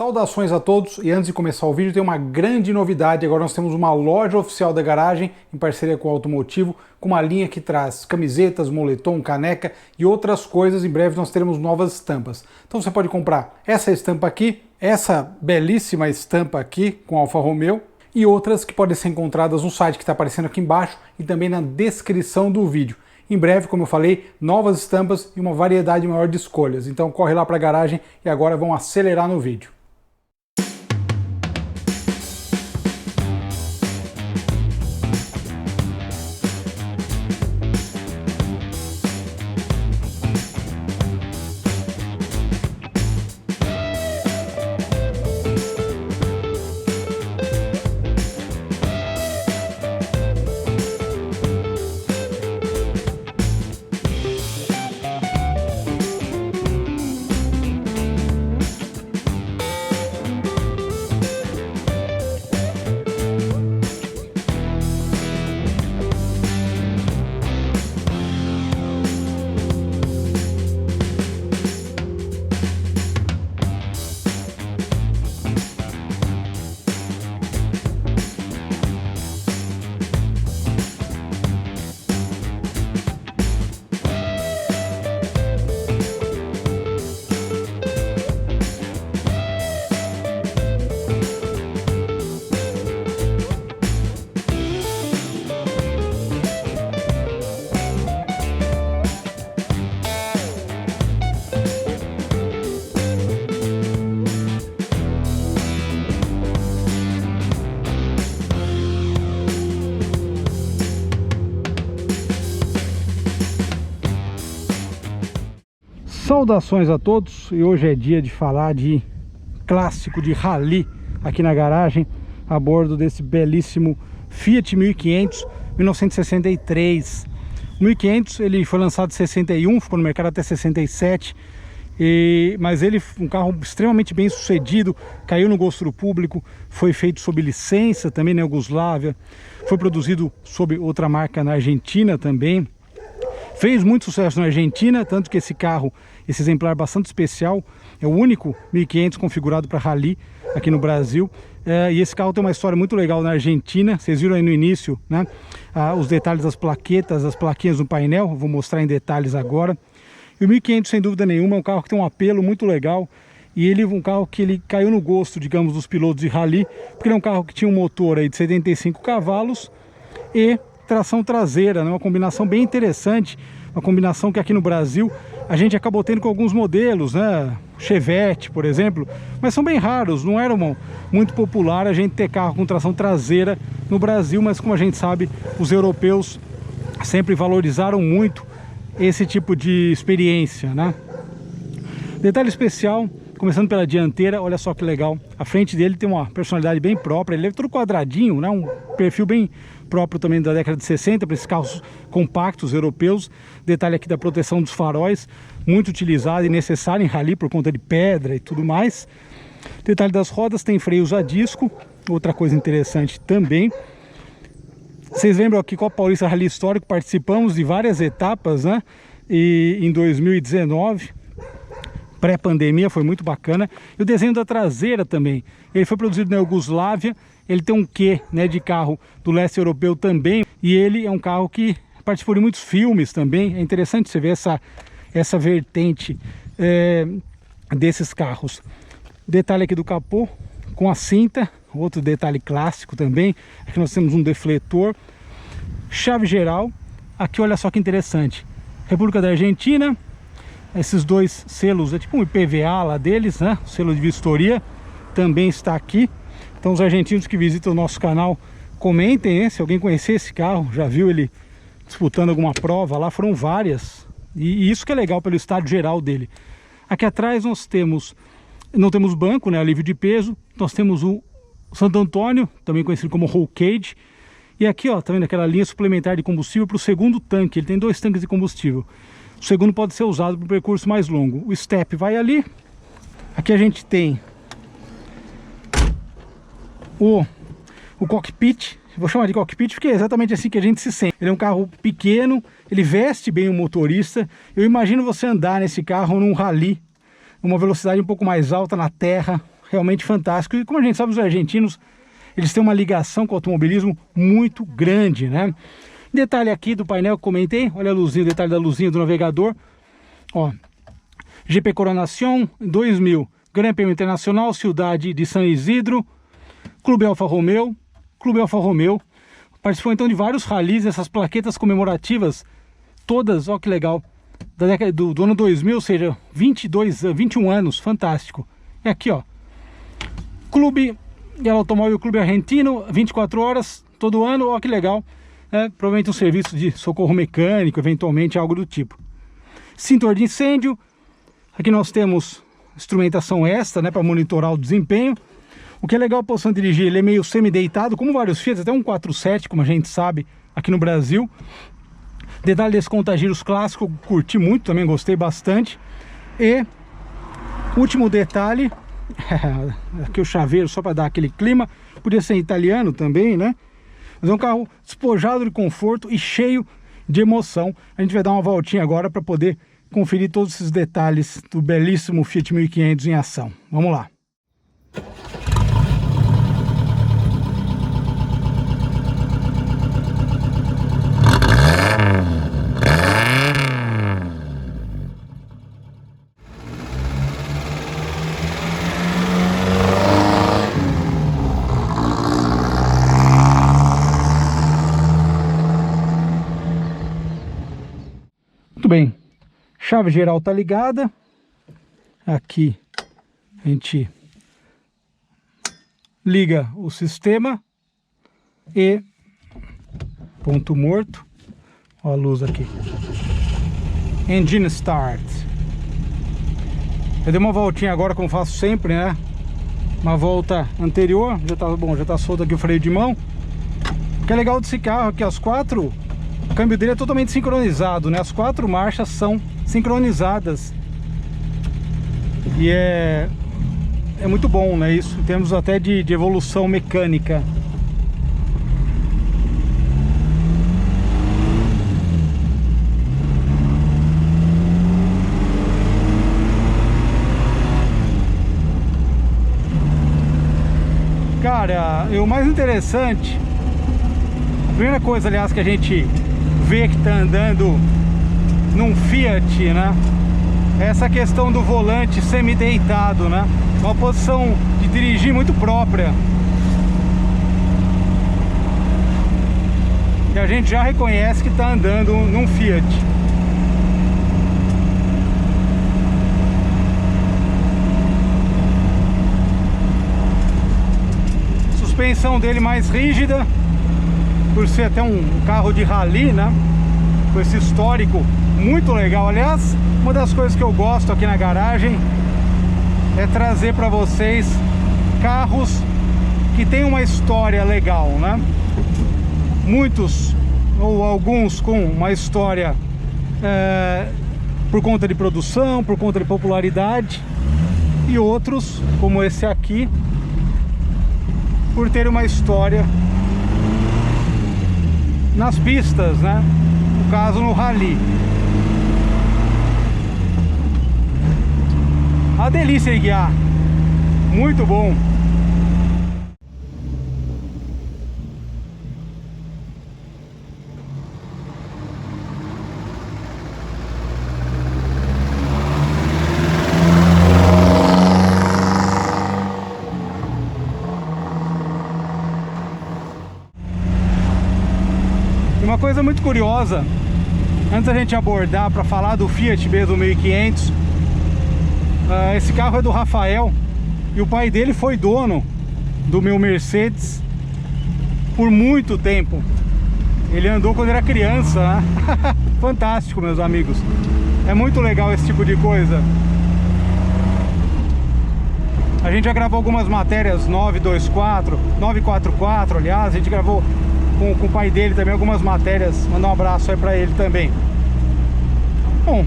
Saudações a todos, e antes de começar o vídeo tem uma grande novidade. Agora nós temos uma loja oficial da garagem em parceria com o Automotivo, com uma linha que traz camisetas, moletom, caneca e outras coisas. Em breve nós teremos novas estampas. Então você pode comprar essa estampa aqui, essa belíssima estampa aqui com Alfa Romeo e outras que podem ser encontradas no site que está aparecendo aqui embaixo e também na descrição do vídeo. Em breve, como eu falei, novas estampas e uma variedade maior de escolhas. Então corre lá para a garagem e agora vamos acelerar no vídeo. Saudações a todos, e hoje é dia de falar de clássico de rally aqui na garagem, a bordo desse belíssimo Fiat 1500 1963. O 1500 ele foi lançado em 61, ficou no mercado até 67, mas ele um carro extremamente bem sucedido, caiu no gosto do público, foi feito sob licença também na Iugoslávia, foi produzido sob outra marca na Argentina também. Fez muito sucesso na Argentina, tanto que esse carro, esse exemplar bastante especial, é o único 1500 configurado para rally aqui no Brasil. E esse carro tem uma história muito legal na Argentina. Vocês viram aí no início, né, os detalhes das plaquetas, as plaquinhas no painel. Eu vou mostrar em detalhes agora. E o 1500, sem dúvida nenhuma, é um carro que tem um apelo muito legal. E ele é um carro que ele caiu no gosto, digamos, dos pilotos de rally, porque ele é um carro que tinha um motor aí de 75 cavalos e tração traseira, né? Uma combinação bem interessante, uma combinação que aqui no Brasil a gente acabou tendo com alguns modelos, né? Chevette, por exemplo, mas são bem raros, não era muito popular a gente ter carro com tração traseira no Brasil, mas como a gente sabe, os europeus sempre valorizaram muito esse tipo de experiência, né? Detalhe especial, começando pela dianteira, olha só que legal, a frente dele tem uma personalidade bem própria, ele é todo quadradinho, né? Um perfil bem próprio também da década de 60 para esses carros compactos europeus. Detalhe aqui da proteção dos faróis, muito utilizado e necessário em rally por conta de pedra e tudo mais. Detalhe das rodas, tem freios a disco, outra coisa interessante também. Vocês lembram aqui Copa Paulista Rally Histórico, participamos de várias etapas, né? E em 2019, pré-pandemia, foi muito bacana. E o desenho da traseira também, ele foi produzido na Iugoslávia, ele tem um quê, né, de carro do leste europeu também, e ele é um carro que participou de muitos filmes também. É interessante você ver essa vertente desses carros. Detalhe aqui do capô com a cinta, outro detalhe clássico também. Aqui nós temos um defletor, chave geral. Aqui olha só que interessante, República da Argentina, esses dois selos, é tipo um IPVA lá deles, né? O selo de vistoria também está aqui. Então os argentinos que visitam o nosso canal, comentem, né? Se alguém conhecer esse carro, já viu ele disputando alguma prova lá, foram várias. E isso que é legal pelo estado geral dele. Aqui atrás nós não temos banco, né? Alívio de peso. Nós temos o Santo Antônio, também conhecido como Roll Cage. E aqui, ó, tá vendo aquela linha suplementar de combustível para o segundo tanque. Ele tem 2 tanques de combustível. O segundo pode ser usado para um percurso mais longo. O step vai ali. Aqui a gente tem o cockpit. Vou chamar de cockpit porque é exatamente assim que a gente se sente. Ele é um carro pequeno, ele veste bem o motorista. Eu imagino você andar nesse carro num rally, uma velocidade um pouco mais alta na terra, realmente fantástico. E como a gente sabe, os argentinos, eles têm uma ligação com o automobilismo muito grande, né? Detalhe aqui do painel que comentei, olha a luzinha, o detalhe da luzinha do navegador. Ó, GP Coronación 2000, Gran Prêmio Internacional, Cidade de San Isidro, Clube Alfa Romeo, participou então de vários rallies, essas plaquetas comemorativas, todas, ó que legal, da década do ano 2000, ou seja, 21 anos, fantástico. E aqui, ó, Clube Automóvel Clube Argentino, 24 horas, todo ano, ó que legal, né? Provavelmente um serviço de socorro mecânico, eventualmente algo do tipo. Cintor de incêndio, aqui nós temos instrumentação extra, né, para monitorar o desempenho. O que é legal para o dirigir, ele é meio semi-deitado, como vários Fiat, até um 4.7, como a gente sabe, aqui no Brasil. Detalhe desse contagiros clássico, curti muito, também gostei bastante. E último detalhe, aqui o chaveiro só para dar aquele clima, podia ser italiano também, né? Mas é um carro despojado de conforto e cheio de emoção. A gente vai dar uma voltinha agora para poder conferir todos esses detalhes do belíssimo Fiat 1500 em ação. Vamos lá. Muito bem, chave geral tá ligada, aqui a gente liga o sistema e ponto morto, ó a luz aqui, engine start. Eu dei uma voltinha agora como faço sempre, né, uma volta anterior, já tá bom, já tá solto aqui o freio de mão. O que é legal desse carro é que o câmbio dele é totalmente sincronizado, né? As 4 marchas são sincronizadas. E é muito bom, né? Isso em termos até de evolução mecânica. Cara, e o mais interessante, a primeira coisa, aliás, que a gente vê que tá andando num Fiat, né, é essa questão do volante semi-deitado, né, uma posição de dirigir muito própria, e a gente já reconhece que tá andando num Fiat. Suspensão dele mais rígida, por ser até um carro de rally, né? Com esse histórico muito legal. Aliás, uma das coisas que eu gosto aqui na garagem é trazer para vocês carros que tem uma história legal, né? Muitos ou alguns com uma história por conta de produção, por conta de popularidade, e outros, como esse aqui, por ter uma história nas pistas, né? No caso, no rally. A delícia de guiar, muito bom. Uma coisa muito curiosa, antes da gente abordar para falar do Fiat mesmo 1500, esse carro é do Rafael e o pai dele foi dono do meu Mercedes por muito tempo. Ele andou quando era criança, né? Fantástico, meus amigos. É muito legal esse tipo de coisa. A gente já gravou algumas matérias 924, 944, aliás, a gente gravou com o pai dele também algumas matérias. Mandar um abraço aí pra ele também. Bom,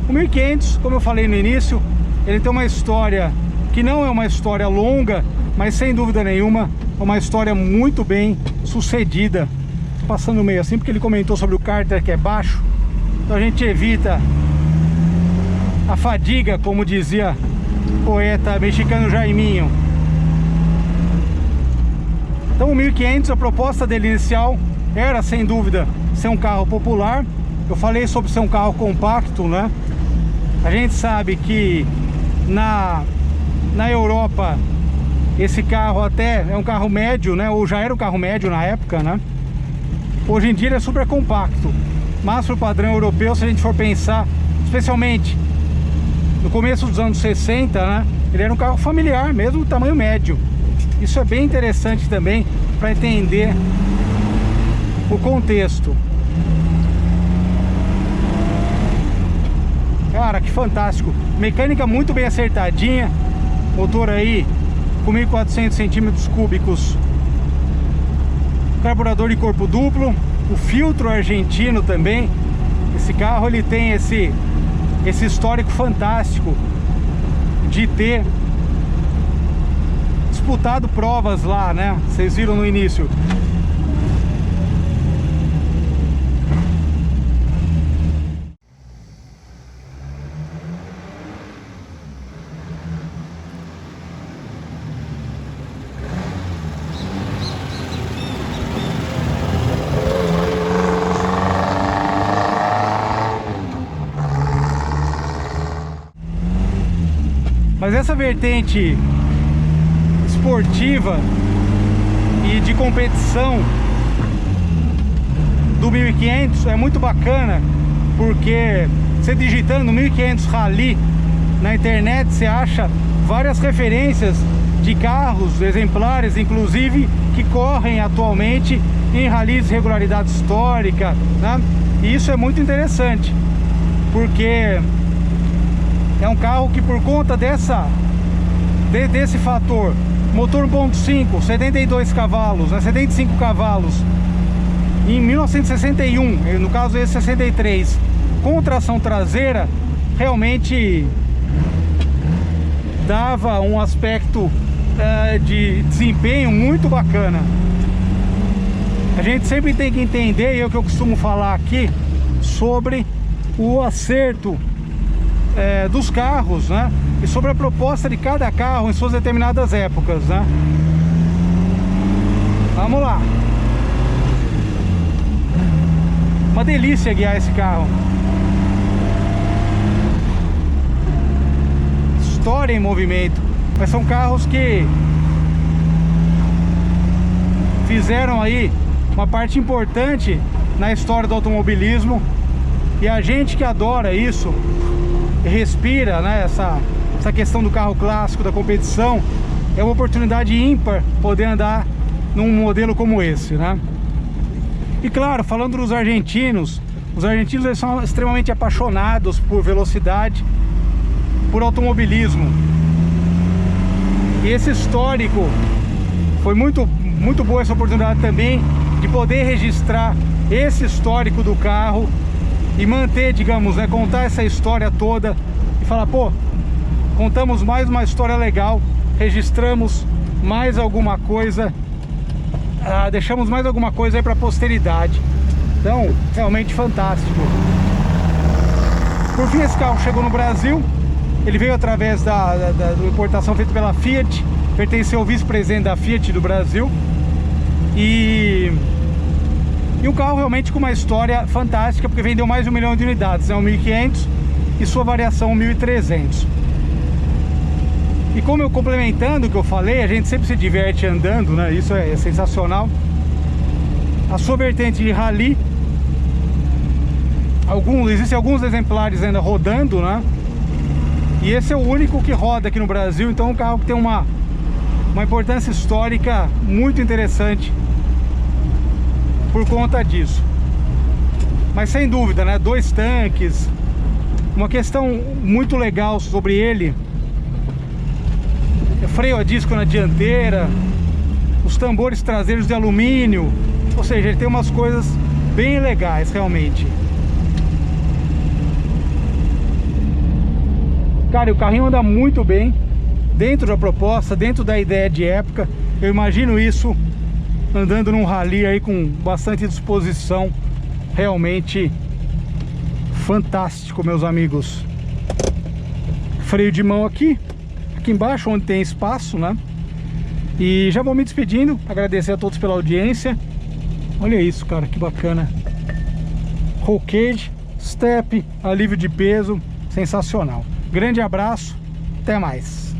o 1500, como eu falei no início, ele tem uma história que não é uma história longa, mas sem dúvida nenhuma é uma história muito bem sucedida. Tô passando meio assim porque ele comentou sobre o cárter que é baixo, então a gente evita a fadiga, como dizia o poeta mexicano Jaiminho. Então o 1500, a proposta dele inicial era, sem dúvida, ser um carro popular. Eu falei sobre ser um carro compacto, né? A gente sabe que na Europa esse carro até é um carro médio, né? Ou já era um carro médio na época, né? Hoje em dia ele é super compacto, mas pro padrão europeu, se a gente for pensar, especialmente no começo dos anos 60, né? Ele era um carro familiar, mesmo tamanho médio. Isso é bem interessante também para entender o contexto. Cara, que fantástico. Mecânica muito bem acertadinha. Motor aí com 1.400 centímetros cúbicos. Carburador de corpo duplo. O filtro argentino também. Esse carro ele tem esse histórico fantástico de ter disputado provas lá, né? Vocês viram no início. Mas essa vertente esportiva e de competição do 1500 é muito bacana, porque você digitando 1500 Rally na internet, você acha várias referências de carros exemplares, inclusive que correm atualmente em rallies de regularidade histórica, né? E isso é muito interessante, porque é um carro que, por conta desse fator, motor 1.5, 72 cavalos, né, 75 cavalos, em 1961, no caso esse 63, com tração traseira, realmente dava um aspecto de desempenho muito bacana. A gente sempre tem que entender, e é o que eu costumo falar aqui, sobre o acerto dos carros, né? E sobre a proposta de cada carro em suas determinadas épocas, né? Vamos lá. Uma delícia guiar esse carro. História em movimento. Mas são carros que fizeram aí uma parte importante na história do automobilismo. E a gente que adora isso, respira, né, essa questão do carro clássico, da competição, é uma oportunidade ímpar poder andar num modelo como esse, né? E claro, falando dos argentinos, os argentinos eles são extremamente apaixonados por velocidade, por automobilismo. E esse histórico, foi muito boa essa oportunidade também de poder registrar esse histórico do carro e manter, digamos, né, contar essa história toda e falar, pô, contamos mais uma história legal, registramos mais alguma coisa, deixamos mais alguma coisa aí para a posteridade. Então, realmente fantástico. Por fim, esse carro chegou no Brasil. Ele veio através da importação feita pela Fiat, pertenceu ao vice-presidente da Fiat do Brasil. E um carro realmente com uma história fantástica, porque vendeu mais de 1 milhão de unidades, né? Um 1500 e sua variação 1300. E como eu complementando o que eu falei, a gente sempre se diverte andando, né? Isso é sensacional. A sua vertente de rally, existem alguns exemplares ainda rodando, né? E esse é o único que roda aqui no Brasil, então é um carro que tem uma importância histórica muito interessante por conta disso. Mas sem dúvida, né? 2 tanques. Uma questão muito legal sobre ele é freio a disco na dianteira, os tambores traseiros de alumínio. Ou seja, ele tem umas coisas bem legais realmente. Cara, o carrinho anda muito bem, dentro da proposta, dentro da ideia de época. Eu imagino isso andando num rally aí com bastante disposição. Realmente fantástico, meus amigos. Freio de mão aqui embaixo, onde tem espaço, né? E já vou me despedindo, agradecer a todos pela audiência. Olha isso, cara, que bacana. Roll cage, step, alívio de peso, sensacional. Grande abraço, até mais.